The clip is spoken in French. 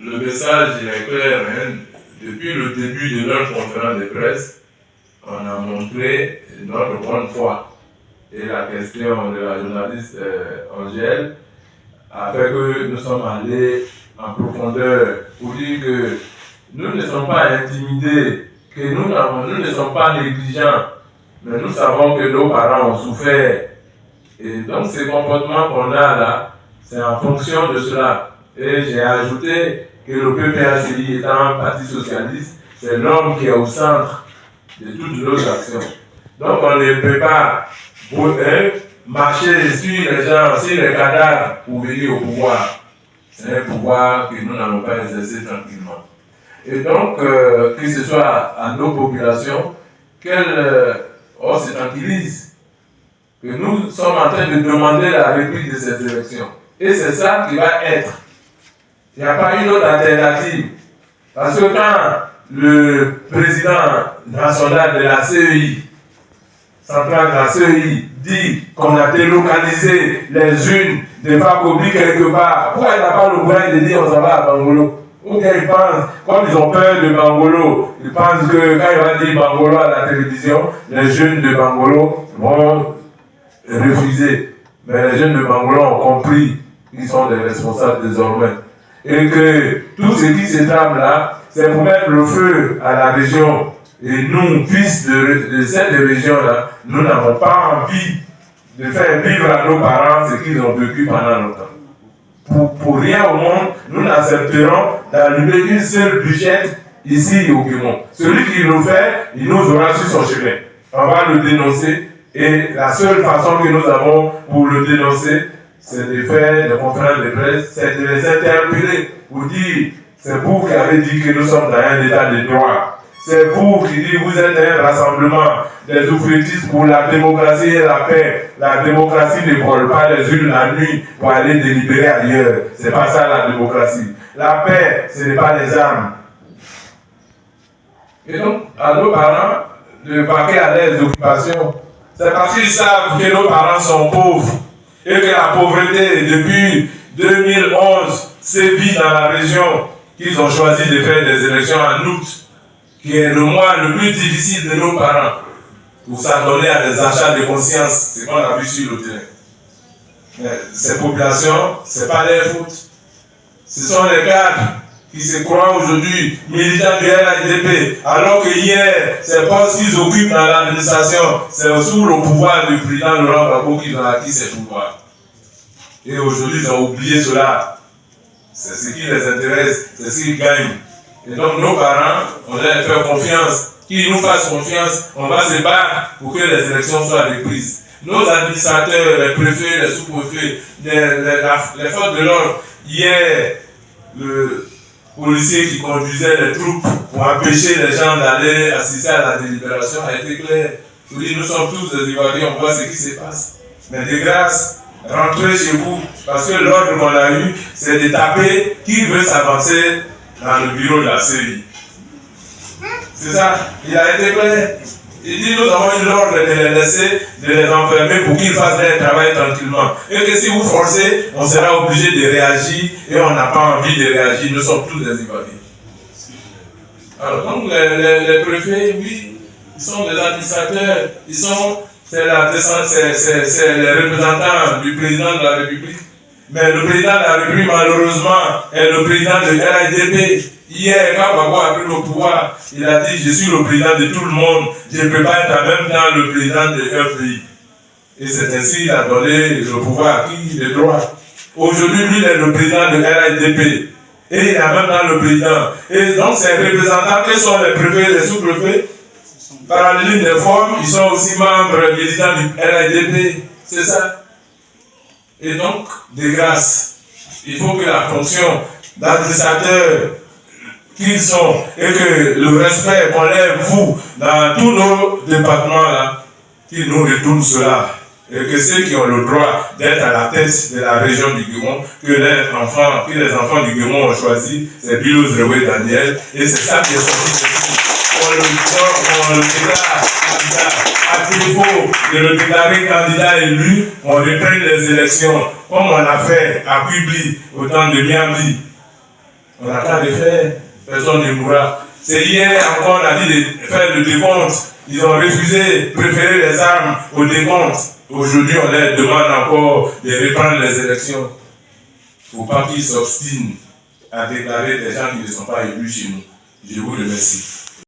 le message il est clair. Hein. Depuis le début de notre conférence de presse, on a montré notre bonne foi. Et la question de la journaliste Angèle a fait que nous sommes allés en profondeur pour dire que nous ne sommes pas intimidés, que nous ne sommes pas négligents, mais nous savons que nos parents ont souffert. Et donc ces comportements qu'on a là, c'est en fonction de cela. Et j'ai ajouté que le PPACI étant un parti socialiste, c'est l'homme qui est au centre de toutes nos actions. Donc on ne peut pas marcher sur les gens, sur les cadavres pour venir au pouvoir. C'est un pouvoir que nous n'allons pas exercer tranquillement. Et donc, que ce soit à nos populations, on se tranquillise, que nous sommes en train de demander la reprise de ces élections. Et c'est ça qui va être. Il n'y a pas une autre alternative. Parce que quand le président national de la CEI, centrale de la CEI, dit qu'on a délocalisé les unes de Fakobi quelque part, pourquoi il n'a pas le courage de dire on s'en va à Bangolo? Ou bien ils pensent, comme ils ont peur de Bangolo, ils pensent que quand il va dire Bangolo à la télévision, les jeunes de Bangolo vont refuser. Mais les jeunes de Bangolo ont compris qu'ils sont des responsables désormais. Et que tout ce qui se trame là, c'est pour mettre le feu à la région. Et nous, fils de cette région-là, nous n'avons pas envie de faire vivre à nos parents ce qu'ils ont vécu pendant longtemps. Pour rien au monde, nous n'accepterons d'allumer une seule bûchette ici au Guémon. Celui qui le fait, il nous aura sur son chemin. On va le dénoncer. Et la seule façon que nous avons pour le dénoncer, c'est de faire des conférences de presse, c'est de les interpeller pour dire, c'est vous qui avez dit que nous sommes dans un état de droit. C'est vous qui dites, vous êtes un rassemblement des ouvriers pour la démocratie et la paix. La démocratie ne vole pas les unes la nuit pour aller délibérer ailleurs. C'est pas ça la démocratie. La paix, ce n'est pas les armes. Et donc, à nos parents, de vaquer à leurs occupations, c'est parce qu'ils savent que nos parents sont pauvres et que la pauvreté, depuis 2011, sévit dans la région, qu'ils ont choisi de faire des élections en août, qui est le mois le plus difficile de nos parents, pour s'adonner à des achats de conscience, c'est ce qu'on a vu sur le terrain. Mais ces populations, ce n'est pas leur faute. Ce sont les cadres qui se croient aujourd'hui militants du RHDP, alors que hier, ces postes qu'ils occupent dans l'administration, c'est sous le pouvoir du président Laurent Gbagbo qu'ils ont acquis ces pouvoirs. Et aujourd'hui, ils ont oublié cela. C'est ce qui les intéresse, c'est ce qu'ils gagnent. Et donc nos parents, on leur fait confiance. Qu'ils nous fassent confiance, on va se battre pour que les élections soient reprises. Nos administrateurs, les préfets, les sous-préfets, les forces de l'ordre, hier, le policier qui conduisait les troupes pour empêcher les gens d'aller assister à la délibération a été clair. Je vous dis, nous sommes tous des Ivoiriens, on voit ce qui se passe. Mais de grâce, rentrez chez vous, parce que l'ordre qu'on a eu, c'est de taper qui veut s'avancer dans le bureau de la CEI. C'est ça, il a été clair. Il dit, nous avons eu l'ordre de les laisser, de les enfermer pour qu'ils fassent leur travail tranquillement. Et que si vous forcez, on sera obligé de réagir et on n'a pas envie de réagir. Nous sommes tous des Ivoiriens. Alors donc les préfets, oui, ils sont des administrateurs, c'est les représentants du président de la République. Mais le président de la République, malheureusement, est le président de l'RHDP. Hier, quand Gbagbo a pris le pouvoir, il a dit, je suis le président de tout le monde, je ne peux pas être en même temps le président d'un pays. Et c'est ainsi qu'il a donné le pouvoir à qui? Les droits. Aujourd'hui, lui, il est le président de l'RHDP. Et il est en même temps le président. Et donc, ces représentants, quels sont les préfets, les sous-préfets? Par la ligne des formes, ils sont aussi membres militants du RHDP. C'est ça. Et donc, de grâce, il faut que la fonction d'administrateur qu'ils sont et que le respect qu'on lève vous dans tous nos départements là, qu'ils nous retournent cela. Et que ceux qui ont le droit d'être à la tête de la région du Guémon, que les enfants du Guémon ont choisi, c'est Bilouz Rewe Daniel, et c'est ça qui est sorti de tout. On le déclare candidat. À défaut de le déclarer candidat élu, on reprend les élections, comme on l'a fait à Kubli, au temps de Niambi. On n'a qu'à le faire, personne ne mourra. C'est hier encore, on a dit de faire le décompte. Ils ont refusé, préféré les armes au décompte. Aujourd'hui, on leur demande encore de reprendre les élections. Il ne faut pas qu'ils s'obstinent à déclarer des gens qui ne sont pas élus chez nous. Je vous remercie.